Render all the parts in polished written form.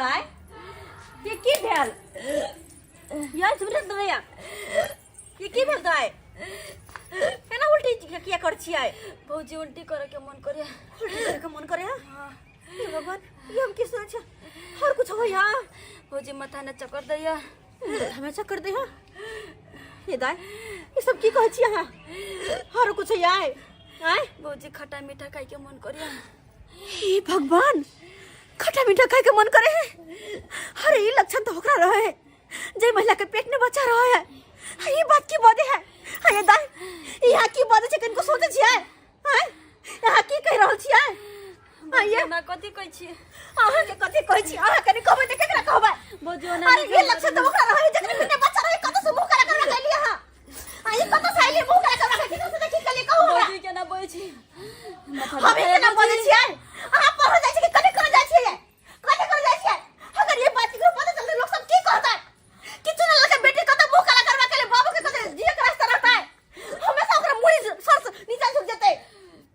दाय ये की भेल यार सुन दया ये की भेल दाय केना उल्टी किया कर छियै भौजी उल्टी करे के मन करे उल्टी करे के मन करे हां हे भगवान ये हम किस तरह छ और कुछ हो या भौजी माथा ने चक्कर दैया हमें चक्कर दे हां ये दाय ये सब की कहै छी अहाँ और कुछ याय हैं भौजी खट्टा मीठा खाई के मन करे हे भगवान खट्टा मीठा खाए के मन करे है अरे ये लक्षण तो होकरा रहे है जे महिला के पेट में बच्चा रहा है ये बात की बात है ये दाय यहाँ की बात है कनको सोचे छियै हैं यहाँ की कह रहल छियै आइए ना कथि कहै छी अहाँ के कथि कहै छी अहाँ कने कहबै त केकरा कहबै भौजी ना अरे ये लक्षण तो होकरा रहे जकरा पेट में बच्चा रहे कत से मुंह करा कर रखली अहाँ आई कत से आइले मुंह करा कर रखली तो देखि कले कहू भौजी के ना बोलै छी हम केना बोलै छियै अहाँ पढ़ जाइ छी कि कने कर जाइ छियै कने कर जाइ छियै अगर ये बात के पता चलते लोग सब की कहता है कि चुना लड़का बेटे कत मुंह करा करवा के बाबू के कत जिए का रास्ता रहता है हमेशा ओकरा मुड़ी सर नीचे झुक जते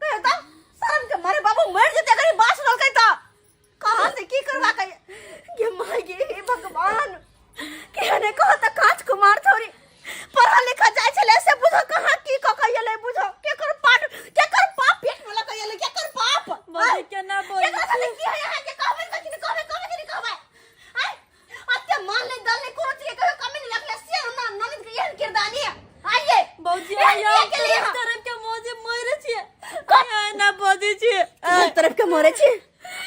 कहता शर्म के मारे बाबू मर जते अगर बात सुनलकै त कहां से की करवा के ये माय गे हे भगवान केने कहता कांच कुमार थोड़ी पढ़ा लिखा जाय छले से बुझो कहां की क कहिए बुझो के कर पाप पेट में लगा ये के कर पाप भौजी के ना बोलै छी की है यहां के कहबे त कि कहबे हैं अत्ते मान ले दल ने कोनो चीज कहियो कमी नहीं लगले से ना ननद के यहन किरदानी है आइए भौजी आइए एक तरफ के मौजी मरे छी आय ना भौजी छी एक तरफ के मरे छी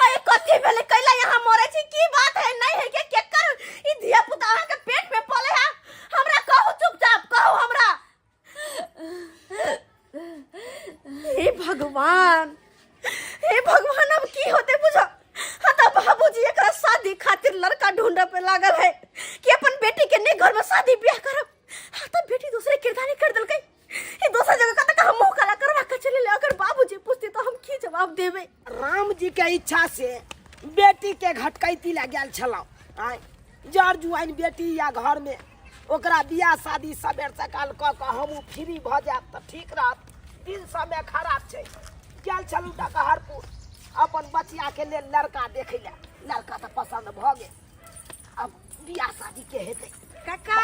अरे कथि भेले कैला यहां मरे छी की बात है नहीं है के केकर ई धिया पुता अहां के पेट में पले है हमरा कहू चुपचाप कहू हमरा हे भगवान अब की होते बुझो हता बाबूजी एकरा शादी खातिर लड़का ढूंढे पे लागल है कि अपन बेटी के ने घर में शादी ब्याह करब हता बेटी दूसरे किरदानी कर देलकै ये दूसरा जगह कत का मुंह काला करवा के चले ले अगर बाबूजी पूछते तो हम की जवाब देबे राम जी के इच्छा से बेटी के घटकैती ला गेल छलौ आय जर जुआइन बेटी या घर में ओकरा बियाह शादी सबेर सकाल क के हम फ्री भ जाब त ठीक रहत दिन समय खराब छै गेल छलू डकहरपुर अपन बचिया के लेल लड़का देखे ले लड़का त पसंद भ गेल अब बियाह शादी के हेतै काका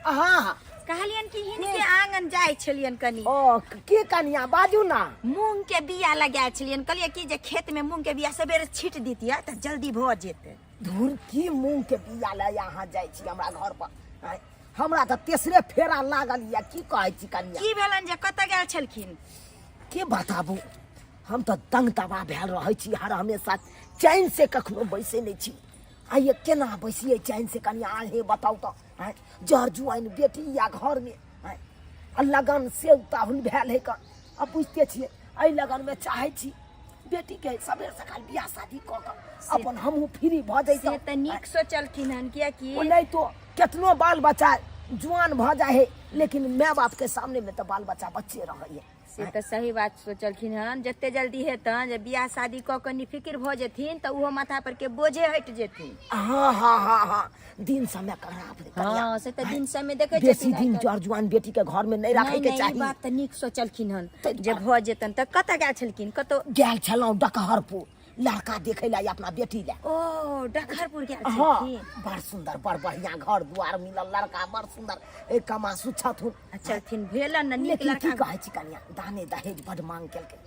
हाँ कहलियन कि हिनके आंगन जाय छलियन कनी ओ के कनिया बाजू ना मूंग के बिया लगाय छलियन कहलिए कि जे खेत में मूंग के बिया सबेरे छीट दीतिया त जल्दी भ जेते धुर की मूंग के बिया ले यहाँ जाय छी हमरा घर पर आय हमरा त तेसरे फेरा लागल या की कहै छी कनिया की भेलन जे कत गेल छलखिन के बताबू हम तो तंग तबा भेल रहे छी हर हमेशा चैन से कखनो बैसे नहीं छी आइए केना बैसिए चैन से कनिया आहे बताऊ तो जर जुआइन बेटी या घर में लगन से ताहुल भेल है का अब पूछते छिए आई लगन में चाहे छी बेटी के सबेर सकाल बियाह शादी क के अपन हमहू फ्री भ जइते से त नीक सोचलखिन हन किया कि ओ नहीं तो केतनो बाल बच्चा जुआन भ जाए है लेकिन माँ बाप के सामने में तो बाल बच्चा बच्चे रहे है से त सही बात सोचलखिन हन जते जल्दी हेतन जे बियाह शादी क के निफिकिर भ जेथिन त उहो माथा पर के बोझे हट जेथिन हाँ दिन समय खराब है हां से त दिन समय देखे बेसी दिन जर जुआन बेटी के घर में नहीं रखे के चाहिए बात त नीक सोचलखिन हन जे भ जेतन त कत गेल छलखिन कतो गेल छलौ डकहरपुर लड़का देखे ला अपना बेटी ले ओ डकहरपुर गेल हाँ छलखिन बड़ सुंदर बड़ बढ़िया घर द्वार मिलल लड़का बड़ सुंदर एक कमा सुछथुन चलथिन भेलन न नीक लेकिन की लड़का कहै छी कनिया दाने दहेज बड़ मांग केलकै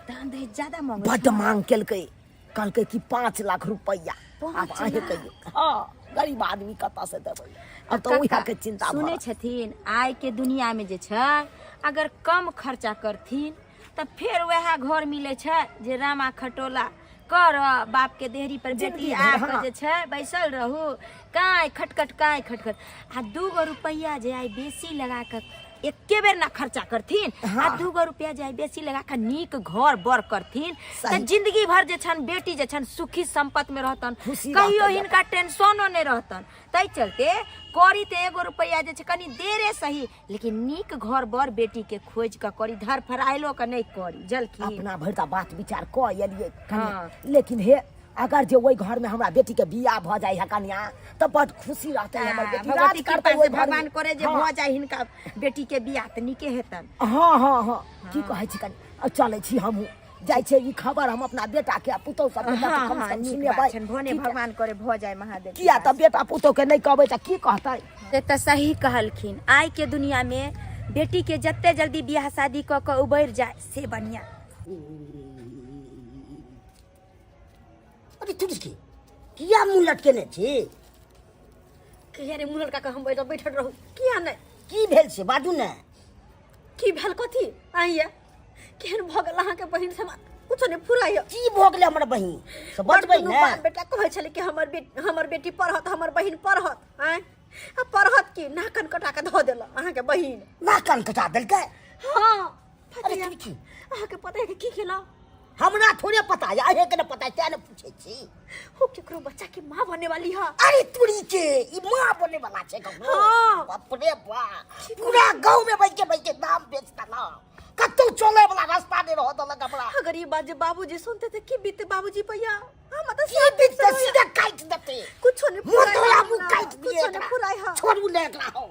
दान दहेज ज्यादा मांग बड़ मांग केलकै कहलकै कि 5 लाख रुपया अब आहे कहियो हाँ गरीब आदमी कतऽ से देबै अब तो उहा के चिंता सुने छथिन आय के दुनिया में जे छै अगर कम खर्चा करथिन त फिर वह घर मिले छै जे रामा खटोला कर बाप के देहरी पर बेटी आ के जे छै बैसल रहू काय खटखट आ 2 रुपया जे आय बेसी लगा के एके बेर ना खर्चा करथिन आ 2 रुपया जे आय बेसी लगा के नीक घर बर करथिन त जिंदगी भर जे छन बेटी जे छन सुखी संपत में रहतन कहियो हिनका टेंशनो नहीं रहतन तै चलते करी त 1 रुपया जे छै कनी देरे सही लेकिन नीक घर बर बेटी के खोज के करी धर फराइलो के नहीं करी जलखी अपना भरता बात विचार क एलिए लेकिन हे अगर जे वही घर में हमरा बेटी के बियाह भ जाय है कन्या त बड़ खुशी रहते हमर बेटी राज करते ओई भगवान करे जे भ जाय हिनका बेटी के बियाह त नीके हेतन हां की कहै छी कन्या चलै छी हमहू जाय छै ई खबर हम अपना बेटा के पुतौ सब के हाँ कम हाँ से कम नीक सुनेबै बात छनि भोने भगवान करे भ जाय महादेव किया त बेटा पुतौ के नहीं कहबै त की कहतै से तऽ सही कहलखिन आइ के दुनिया में बेटी के जते जल्दी बियाह शादी क के उबैर जाए से बढ़िया अरे तुझ की किया मुंह लटकेने छी कहिया रे मुनल काका हम बैठल रहू किया नहीं की भेल से बाजू ने की भेल कथी आइया केहन भ गेल अहाँ के बहिन से कुछ नहीं फुराइया की भ गेलै हमर बहिन से बजबै दुनू ने बाप बेटा कहै छले कि हमर बेटी पढ़त हमर बहिन पढ़त आय आ पढ़त की नाकन कटा के ध देल अहाँ के बहिन नाकन कटा देलकै हां अरे फटिया की अहाँ के पता है कि केला हमरा थोड़े पता है अहे के न पता है क्या न पूछे छी हो केकरो बच्चा के मां बनने वाली है अरे तुड़ी के ई मां बने वाला छै ककरो हाँ। बाप रे बाप पूरा गांव में बैठ के नाम बेचता ना कतौ चले वाला रास्ता नहीं रहो तो लगा बड़ा अगर ये बात जे बाबूजी सुनते थे की बीते बाबूजी पैया हम तो की बीत से सीधे काट देते कुछ नहीं मुंह तो आबू काट कुछ दिए नहीं फुराई है छोड़ू ले एकरा हो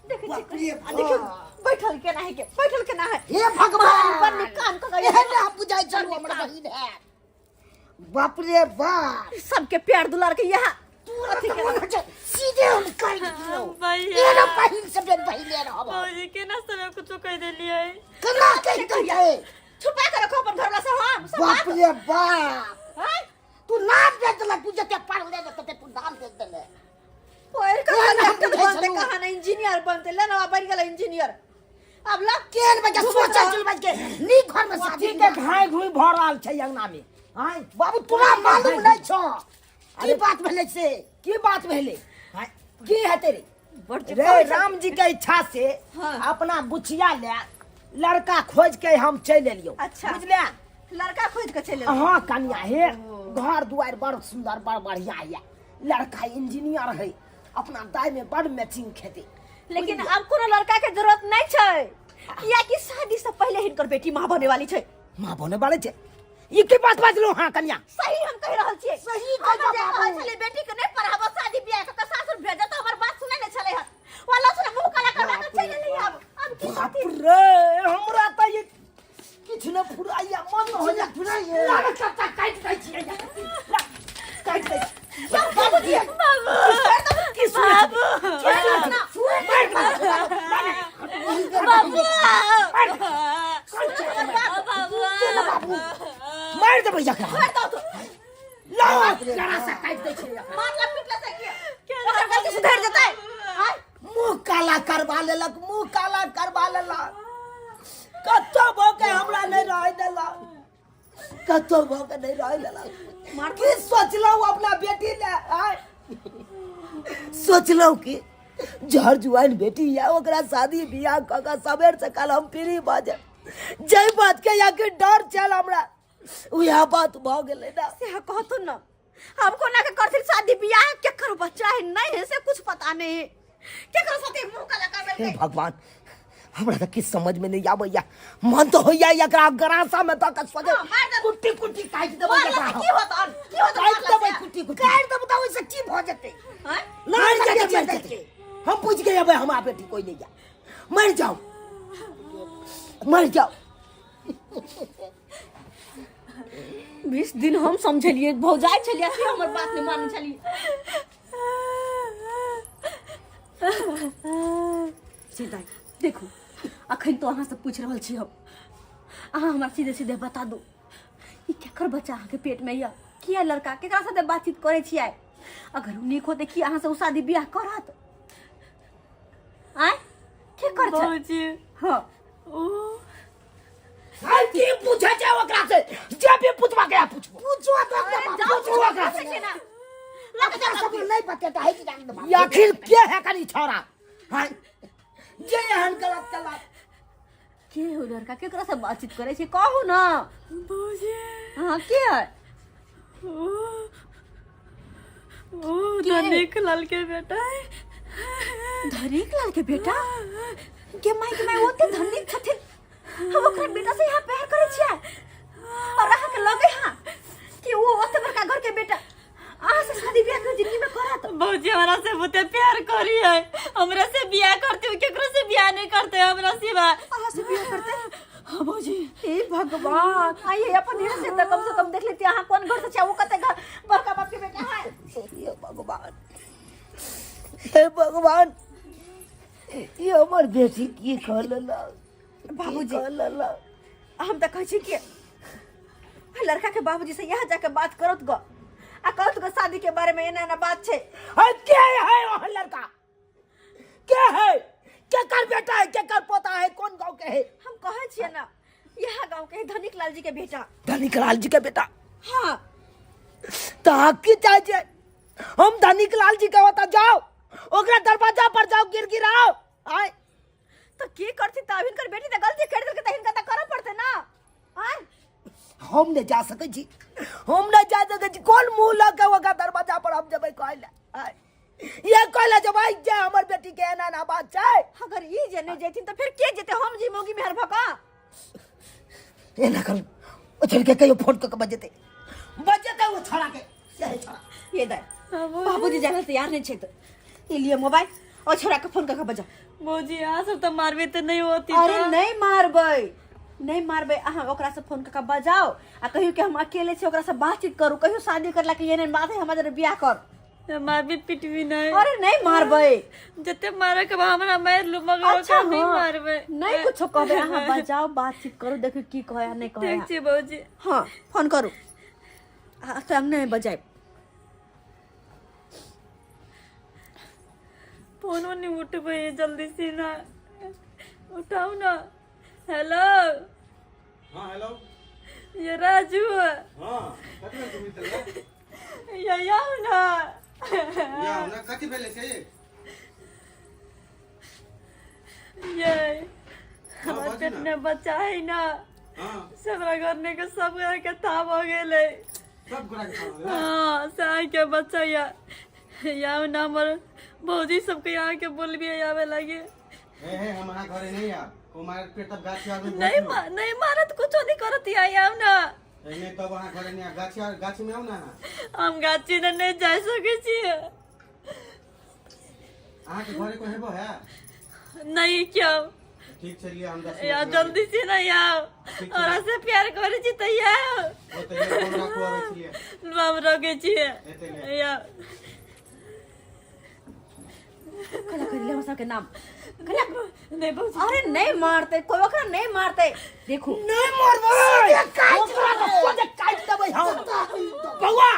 देखे बाप रे बाप। देखियो बैठल के ना है के बैठल के ना है हे भगवान ऊपर में कान का एहे ना बुझाई चलू हमरा बहिन है बाप रे बाप सबके प्यार दुलार के यहाँ सीधे हम काट दियो भैया ये ना बहिन सब बहिन ले रहो बाबूजी के ना समय कुछ कह देलिए कना के जाए छुपा के रखो अपन घर से हम बाप रे बाप हैं तू नाम दे दला तू जते पढ़ ले तते तू नाम दे देले ओए ये ना हम डॉक्टर बुझाई बनते चलू। कहां ना इंजीनियर बनते ले ना बन गेला इंजीनियर अब लग केन बजे सोचा चल बजे नी घर में शादी के घाई घुई भ रहल छै अंगना में हां बाबू तोरा मालूम नहीं छो की बात भेले से की बात भेले हां की है तेरी रे राम जी के इच्छा से हाँ। अपना बुचिया ले लड़का खोज के हम चल एलियो अच्छा। बुझले लड़का खोज के चले हाँ कन्या है घर दुआर बड़ सुंदर बड़ बढ़िया है लड़का इंजीनियर है अपना दाई में बड़ मैचिंग खेती लेकिन अब कोनो लड़का के जरूरत नहीं छै या कि शादी से पहले हिनकर बेटी मां बने वाली छै मां बने वाले छै ई के बात बाजलो हाँ कन्या सही हम कह रहल छियै सही हम कह जे कहै छलै बेटी के नहीं पढ़ाबो शादी बियाह के सासुर भेज त हमर बात सुनै नै छलै हन वाला सुने मुंह काला करवा के चल एली अब की बाप करती रे हमरा त ये किछ न फुराइया मन हो जा फुराइया लाग चक्का काट काट छी काट काट बाबूजी बाबू किस बाबू बाबू मार दे भैया का लाओ जरा सा काट दे छी मारला पिटला से ओकर गलती सुधर जेतै हाय मुंह काला करवा लेलक मुंह काला करवा लेलक कतो भोके हमरा नहीं रह देला कतो भोके नहीं रह देला मार की सोचलौ अपना बेटी ले आय सोचलौ कि जहर जुआन बेटी या ओकरा शादी बियाह क के सबेर से कल हम फ्री बाजे जय बात के या के डर चल हमरा उया बात भ गेलै ना से कहतो न हमको ना के करथिन शादी बियाह के कर बच्चा है नहीं है से कुछ पता नहीं के कर साथे मुंह काला कर हे भगवान हमरा त किछ समझ में नहीं आबैया मन तो होइया एकरा गरासा में तक सोचे मार दे। कुट्टी कुट्टी काट देबै एकरा की होत की होत काट देबै कुट्टी कुट्टी काट देबै त ओइसे की भ जेतै हैं मर जेतै हम पूछ के अबे हमारा बेटी कोई नहीं जा मर जाओ 20 दिन हम समझलिए भौजाई छलिए से हमर बात नहीं मानै छलिए सीधा देखो अखन तो अहाँ से पूछ रहल छी हम अहाँ हमरा सीधे सीधे बता दो ई केकर बच्चा अहाँ के पेट में या किया लड़का केकरा साथे बातचीत करे छियै अगर उ नीक होते कि अहाँ से उ शादी बियाह करत आय के कर छ बाबूजी हां ओ हाय की पूछे छै ओकरा से जे भी पूछवा के पूछवा ओकरा से लग जा सब नहीं पता है कि जान दे आखिर के है कनी छोरा हाय जे एहन गलत कला के हो लड़का केकरा से बातचीत करे छै कहू ना बाबूजी हां के है ओ धनिक लाल के बेटा है धनिक लाल के बेटा के माय ओते धनिक छथिन हम ओकरा बेटा से यहाँ प्यार करे छियै और अहाँ के लगे हां कि वो ओते बड़का घर के बेटा अहाँ से शादी बियाह के जिंदगी में करत बाबूजी हमरा से बहुते प्यार करी है हमरा से बियाह करते हो केकरो से बियाह नहीं करते हमरा सिवा अहाँ से बियाह करते बाबूजी हे भगवान आइए अपन यहाँ से तो कम से कम देख लेती यहाँ कौन घर से चाहे वो कते घर बड़का बाप के बेटा है। हे भगवान, हे भगवान, ये हमर बेटी की कहलला बाबूजी। कहलला। हम तो कहे छी कि लड़का के बाबूजी से यहाँ जाके बात करत गो आ कहत गो शादी के बारे में एना बात छे। है क्या है वो लड़का? क्या है? क्या कर बेटा है? क्या कर पोता है? कौन गांव के है? हम कहे छिए ना यहाँ गांव के धनिक लाल जी के बेटा। धनिक लाल जी के बेटा? हाँ तो की चाहिए हम धनिक लाल जी के होता जाओ ओकरा दरवाजा पर जाओ गिराओ आए तो की करती तबिन कर बेटी त गलती कर देल के तहिन का त करब पड़ते ना। आय हम नहीं जा सके जी, हम नहीं जा सके जी। कौन मुंह लगा ओकरा दरवाजा पर हम जब कहले आए ये कहले जब आई जा हमर बेटी के एना ना बात छै। अगर ई जे नहीं जेथिन तो फिर के जेते हम जी मोगी मेहर भका। ए ना करू ओ चल के कहियो फोन क बजते वो छड़ा के सही छड़ा ये दे बाबूजी जाने तैयार नहीं छे तो ये लिए मोबाइल और छोरा के फोन करके बजा। बाबूजी यहाँ सब तो मारबे तो नहीं होती। अरे नहीं मारबे अहाँ ओकरा से फोन करके बजाओ आ कहियो कि हम अकेले छे ओकरा से बातचीत करू कहियो शादी करला के ये नहीं बात है हमारे बियाह कर। मारबी पिटबी नहीं। अरे नहीं मारबे जते मारे के हमरा मार लू मगर अच्छा नहीं हाँ। मारबे नहीं कुछ कहबे अहाँ बजाओ बातचीत करू देखो की कहे या नहीं कहे। ठीक छै बाबूजी। हाँ फोन करू सामने में बजाए। फोन नहीं उठबे जल्दी से ना उठाओ ना। हेलो हाँ हेलो ये राजू हाँ कति बेर घुमित रहे ये आओ ना। या ना कति बेर छै ये हाँ, हमारे बाजू पेट ना। में बच्चा है ना हाँ सबरा करने के सब के था हो गेले। सब गोरा के खाना हाँ साई के बच्चा या ना हमर भौजी सबके यहाँ के बोलबे आवे लगे। हे हमारा घरे नहीं आ को मार पेट तब गाछी आगे नहीं मारत कुछ नहीं करत आव ना। एने तब वहां घरे नहीं आ गाछी में आऊ ना हम गाछी न नहीं जा सके छी। आहा के घरे को हेबो है नहीं क्यों ठीक चलिए हम 10 या जल्दी से ना आओ और से प्यार करे छी त आओ वो तो ये फोन राखो आवे छिए हम रोगे छी या कला कर ले मसा के नाम नहीं बहुत अरे नहीं मारते कोई ओकरा नहीं मारते देखो नहीं मारबो काट काट देबै हम बउआ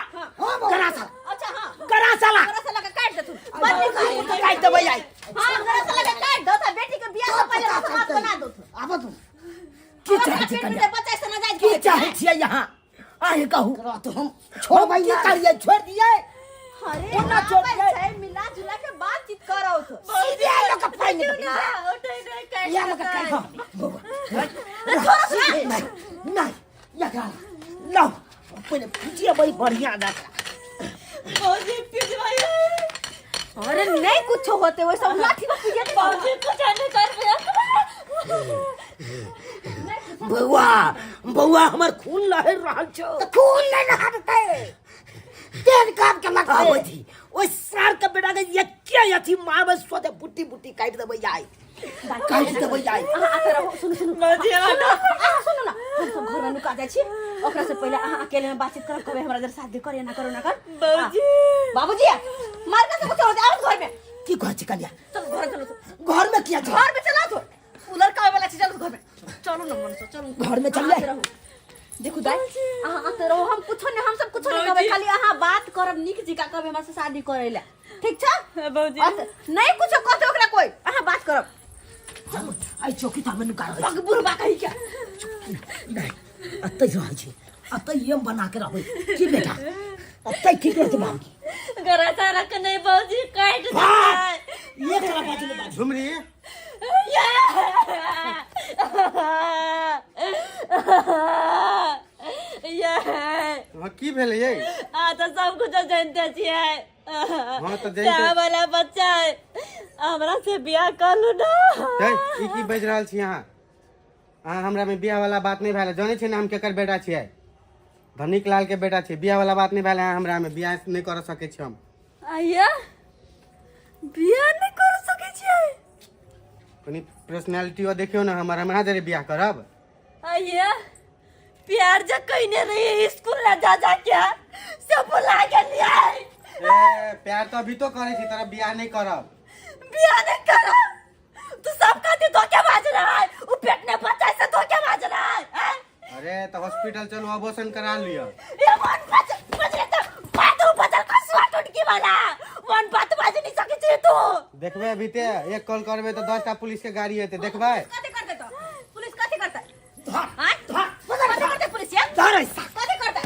करा सा अच्छा हाँ करा साला गरा साला का काट दे तू बंद काट देबै आई हाँ गरा साला का काट दो था बेटी के बियाह से पहले तो हाथ बना दो आबो तू की चाहे छी कन्या बच्चा से ना जाए की चाहे छी यहाँ आए कहू तो हम छोड़बै ना करिए छोड़ दिए अरे ओना छोड़ दिए है मिला जुला के बातचीत करो तो सीधे आलो का पानी ना उठे नहीं काट या लगा काय नहीं नहीं या का लो पहले पूछिए बड़ी बढ़िया ना भौजी पिटवाई अरे नहीं कुछ होते वो सब लाठी में पिए तो भौजी कुछ नहीं कर बउआ बउआ हमर खून लहर रहल छौ खून नहीं लहरते तेल काम के लगा होती ओइ सार के बेटा के ये क्या यथी मारबे सोते बुट्टी बुट्टी काट देबै आई काट देबै आई आते रहो सुन भौजी सुनो ना हम सब घर में नुका जाय छी ओकरा से पहले अहाँ अकेले में बातचीत करब कबे हमरा जर शादी करे ना करो ना कर बाबूजी बाबूजी मार का से कुछ होते आओ घर में की कहै छी कन्या चलो घर चलो घर में किया छै घर में चला तो उधर का वाला चीज चलो घर में चलो ना मन से चलो घर में चल आते रहो देखो दाई अहाँ आते रहो हम कुछ नहीं हम सब कुछ नहीं कबे खाली अहाँ बात करब निक जी का कबे हमरा से शादी करेला ठीक छ भौजी नहीं कुछ कहते ओकरा कोई अहाँ बात करब आई चौकी त हमन का पग बुरबा कहि क्या नहीं अतै रहै छी अतै हम बना के रहबै की बेटा अतै ठीक रहते बाबू गरा सारा के नहीं भौजी काट दे ये करा बाजू में बाजू झुमरी हां की भेलै ये तो सब कुछ जानते छिए हां तो क्या जानते वाला बच्चा है हमरा से बियाह कर लू ना। ई की बज रहल छी अहाँ अहाँ हमरा में बियाह वाला बात नहीं भेल जाने छी ना हम केकर बेटा छियै धनिक लाल के बेटा छी बियाह वाला बात नहीं भेल हमरा में बियाह नहीं कर सके छी हम आया बियाह नहीं कर सके छिए कनी पर्सनालिटी देखियो ना हमरा जरे बियाह करब आइए प्यार जो कहने रही स्कूल ना जा जा क्या सब बुला के लिए ए प्यार तो अभी तो करे थी, तेरा बियाह नहीं करब। बियाह नहीं करो तू सब कहती धोखेबाज रहा है, वो पेट ने बच्चा से धोखेबाज रहा है हैं? अरे तो हॉस्पिटल चलो, अबॉर्शन करा लियो। ये मन बच रहे तो बात बदल का स्वाट उठ की वाला मन बात बाज नहीं सके छी तू देखबे अभी ते एक कॉल करबे तो 10 टा पुलिस के गाड़ी हेते, देखबे कथी करते तो पुलिस कथी करते धर हां धर कथी करते पुलिस यार धर ऐसा कथी करते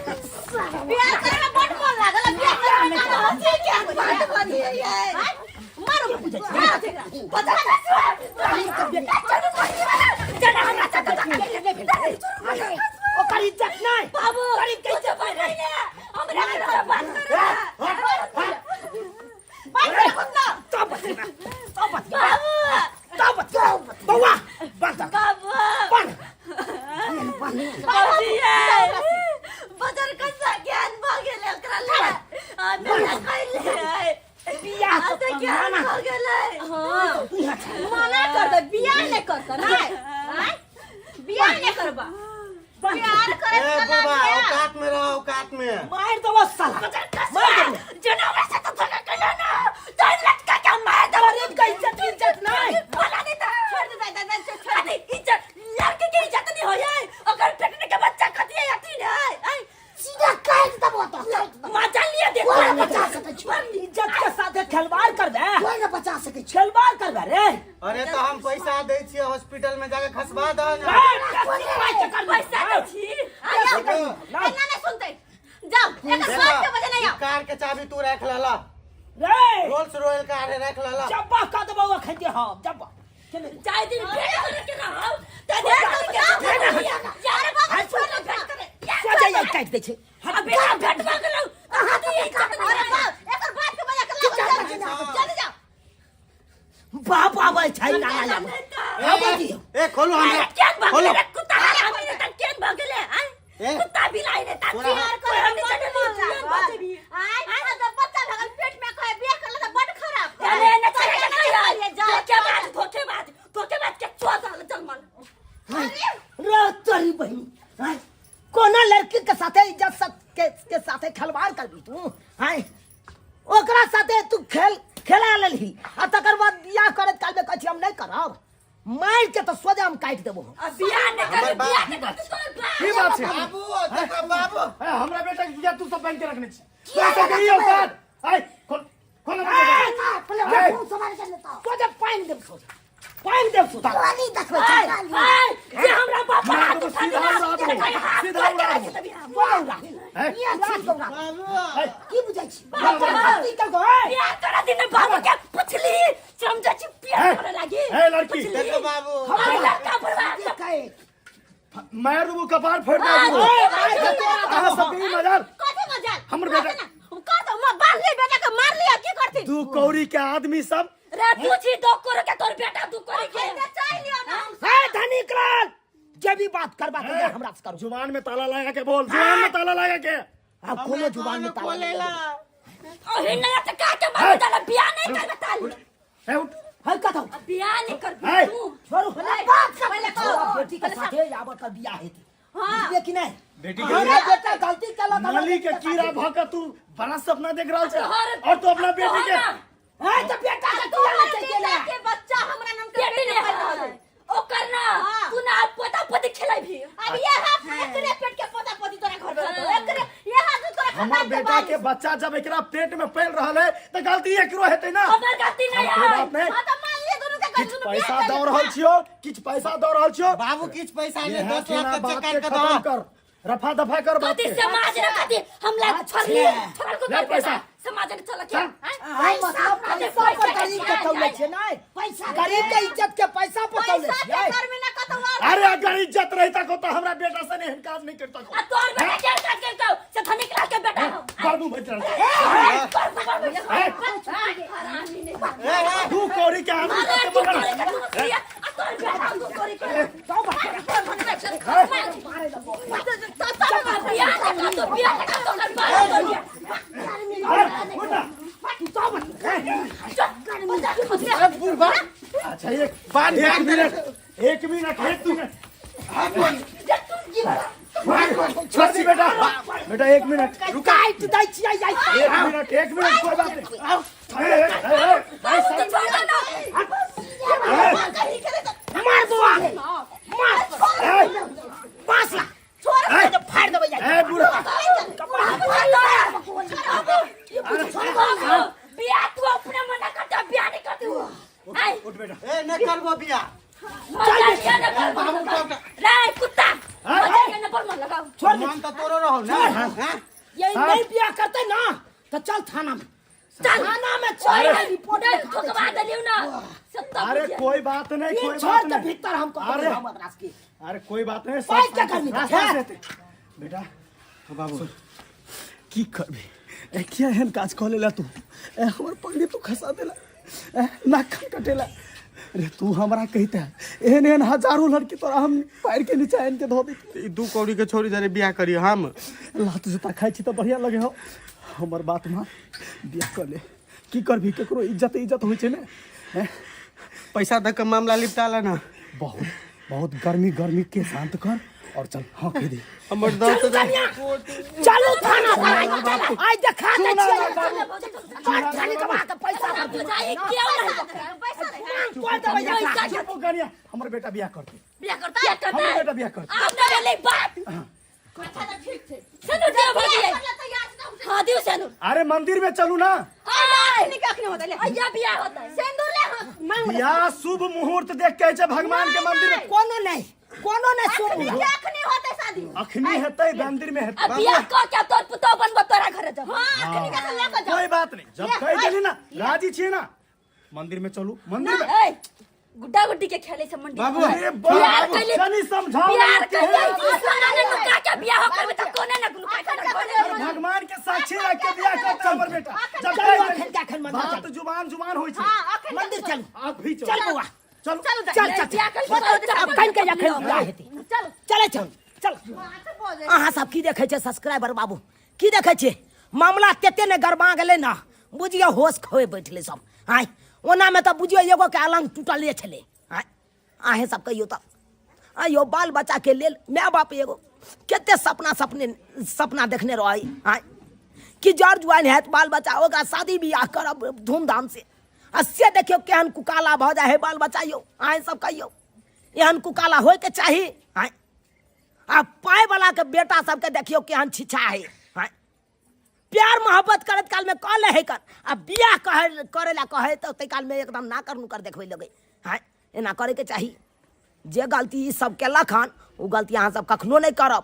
बियाह करे में बड़ मन लागल बियाह करे में ना होते क्या बात बनी है ये मारो पूछे बता चल हमरा चल ओकर इज्जत नहीं बाबू गरीब कैसे बन रही है हमरा के बात कर बउआ बंद बाबू बंद बदर कैसा ज्ञान भागेले एकरा ले आने कहले बियाह आते तो ज्ञान मना भागेले हां मना कर दे बियाह नहीं करता ना हैं बियाह नहीं करबा प्यार करे ए बाबा औकात में रहो, औकात में। मार दो साला मार दो जनवरा से तो धोखा करना ना चार लटका के मार दो गरीब का इज्जत नहीं बोला नहीं था छोड़ दे दादा छोड़ अरे इज्जत लड़के की इज्जत नहीं हो जाए अगर फेंकने के बच्चा खतिया आती है सीधा काट दबो तो मजा लिया देखो कोई ना बचा सके इज्जत के साथ खिलवाड़ कर दे, कोई ना बचा सके खिलवाड़ कर दे रे। अरे तो हम पैसा दे छिए, हॉस्पिटल में जाके खसवा दो ना। पैसा दे छी ना ना सुनते जाओ एक बात के वजह नहीं आओ कार के चाबी तू रख लेला, रे रोल्स रॉयल कार है रख लेला। जब्बा का दबावा खंजे हां जब्बा चले चाहे दिन भेंट करके ना हो तो भेंट करके यार बाबा छोड़ लो भेंट करे सजा या काट दे छे अबे भेंट मांग लो हाथी इज्जत नहीं है एक बात के वजह कर चल जाओ बाप आवे छै ना ना ए खोलो हमरा, खोलो। कुत्ता हमें तक केन भगले हैं कुत्ता बिलाई ने तक यार को हम नहीं आई तो बच्चा भगल पेट में खाए बियाह कर ले तो बड़ खराब अरे न चले धोखेबाज के चोट जन्मल रे तेरी बहन कोना लड़की के साथे इज्जत के साथे खिलवाड़ करबी तू हैं ओकरा साथे तू खेला लेलही आ तकर बाद बियाह करे काल में कहछी हम नहीं करब, मार के तो सोजा हम काट देबो। अब बियाह न कर बियाह के की बात है बाबू देखो बाबू, हमरा बेटा के बियाह तू सब बैंक के रखने छी तो कहियो औकात आई खोल खोल पहले फोन सवार कर लेता सोजा पाइन देब सोजा नहीं देखबै ये हमरा बाप मार दो सीधा उड़ा दो बोला ये बात बोला की बुझै छी बात की को बियाह करा दिन बाबू के पुछली समझा छी प्यार करे लागी ए लड़की देखो बाबू हमारा लड़का बर्बाद कहे मार दो कपार फाड़ दे कहां सब भी मजाल कथी मजाल हमर बेटा कर दो मैं बाल ले बेटा के मार लिया की करती तू कौड़ी के आदमी सब रे पूछी दो करो के तोर बेटा तू करे के चाह लियो ना है धनिक लाल जब भी बात करबा तो हमरा से करो जुबान में ताला लगा के बोल, जुबान में ताला लगा के अब कोनो जुबान में ताला बोलेला। ओही नया से का के मार डाला बियाह नहीं कर बताली ए उठ हल कथौ बियाह नहीं कर है तू छोड़ो बात से पहले कहो बेटी के साथे यावर का बियाह हेती हां ये कि नहीं बेटी हमारा बेटा गलती कला नाली के कीड़ा भागा तू बड़ा सपना देख रहा है और तू अपना बेटी के है तो बेटा का किया चाहिए के बच्चा हमरा नाम के बेटी नहीं है ओ करना तू ना पोता पोती खिलाई भी अब ये हाथ एकरे पेट के पोता पोती तोरा घर में एकरे ये हाथ तोरा हमार बेटा के बच्चा जब एकरा पेट में फैल रहल है तो गलती एकरो हेतै ना हमर गलती नहीं कोई है बात नहीं हां तो मान लिए दोनों के किछ पैसा दौ रहल छियो, किछ पैसा दौ रहल छियो बाबू किछ पैसा ये ले 10 लाख बात का के चक्कर खत्म कर कर, रफा दफा कर बात कति के समाज रे कति हमला छोड़ली छोड़ को ले पैसा। समाज के चल क्या हां मतलब पैसा पर गरीब के तौले छे नहीं पैसा गरीब के इज्जत के पैसा पर तौले पैसा छे के घर में ना कतवा अरे अगर इज्जत रहता को तो हमरा बेटा से नहीं काम नहीं करता को आ तोर बेटा क्या कर के से धनी क्लास के बेटा हो बाबू बेटा तू कौड़ी के आदमी के पकड़ अच्छा एक मिनट है तू छोड़ दी बेटा बेटा 1 मिनट काट दै छियै आई 1 मिनट कोई बात नहीं मार दो मार पास ला छोड़ दे फाड़ देबै आई ए बुढ़ा बिया तू अपने मन करता बिया नहीं करती हो आई उठ बेटा ए न करबो बिया रे कुत्ता मजा न पर मन लगाओ छोड़ दे मन तो तोरो रहो ना हां ये नहीं बिया करते ना तो चल थाना में थाना में चल रिपोर्ट ठोकवा दलियो ना सत्ता अरे कोई बात नहीं कोई छोड़ बात दे नहीं भीतर हमको अरे। मद्रास की अरे कोई बात नहीं भाई, क्या करनी है? बेटा बाबू की करबी ए किया एहन काज क लेला तू ए हमर पगड़ी तू खसा देला ए नाक कटेला अरे तू हमरा कहता एहन एहन हजारों लड़की तोरा हम पैर के नीचे आन के धो दी ई 2 कौड़ी के छोरी जरे बियाह करियो हम लात जूता खाइ छी त बढ़िया लगे हो हमर बात मान बियाह कर ले की करबी केकरो इज्जत होय छै ने पैसा दे के मामला निपटाला ना बहुत बहुत गर्मी के शांत कर और चल हाँ कह दे हमर दोस्त चलो थाना आई देखा दे छियै थाने के बाद पैसा कर दे जाए क्यों नहीं कोई देबै जा चुप करिया हमर बेटा बियाह करते बिया करता हमर बेटा बियाह करते आपने वाली बात सनु दियो भागी हां दियो सनु अरे मंदिर में चलू ना अय्या बिया होता है सिंदूर ले हां बियाह शुभ मुहूर्त देख के छै भगवान के मंदिर में कोनो नहीं सुन अखनी होते शादी अखनी हेतै मंदिर में हेतै अब बिया को क्या तोर पुतो बनबो तोरा घर जा हां अखनी का लेके जा कोई बात नहीं जब कह देली ना राजी छिए ना मंदिर में चलू मंदिर में ए गुड्डा गुड्डी के खेले से मंडी बाबू अरे प्यार बाबू कैले जनी समझाओ प्यार के कैले सोना ने नुका के बिया हो करबे त कोने न नुका के भगवान के साक्षी रख के बियाह करता हमर बेटा जब चलो कह अखन के अखन मंदिर बात जुबान होई छै मंदिर चल अभी चल बउआ चल चल अब कहीं के अखन बियाह हेतै चले चल अहाँ सब की देखै छै सब्सक्राइबर बाबू की देखै छै मामला तेते ने गरमा गेलै ना बुझियो होश खोए बैठले सब आय ओना में तो बुझियो एगो के अलंग टूटले छले आय आहे सब कहियो त आयो बाल बच्चा के लेल माय बाप एगो केते सपना देखने रही आय कि जर जुआन हैत बाल बच्चा होगा शादी बियाह करब धूमधाम से से देखियो केहन कुकाला भ जाए है बाल बच्चा यो आय सब कहियो एहन कुकाला होय के चाही आय आ पाए वाला के बेटा सबके देखियो केहन छिछा है आय प्यार मोहब्बत करत काल में कह ले है कर आ बियाह करेला कहे तो तै काल में एकदम ना कर देखबै लगे हां एना करे के चाही जे गलती ई सब केलक हन ओ गलती अहाँ सब कखनो नहीं करब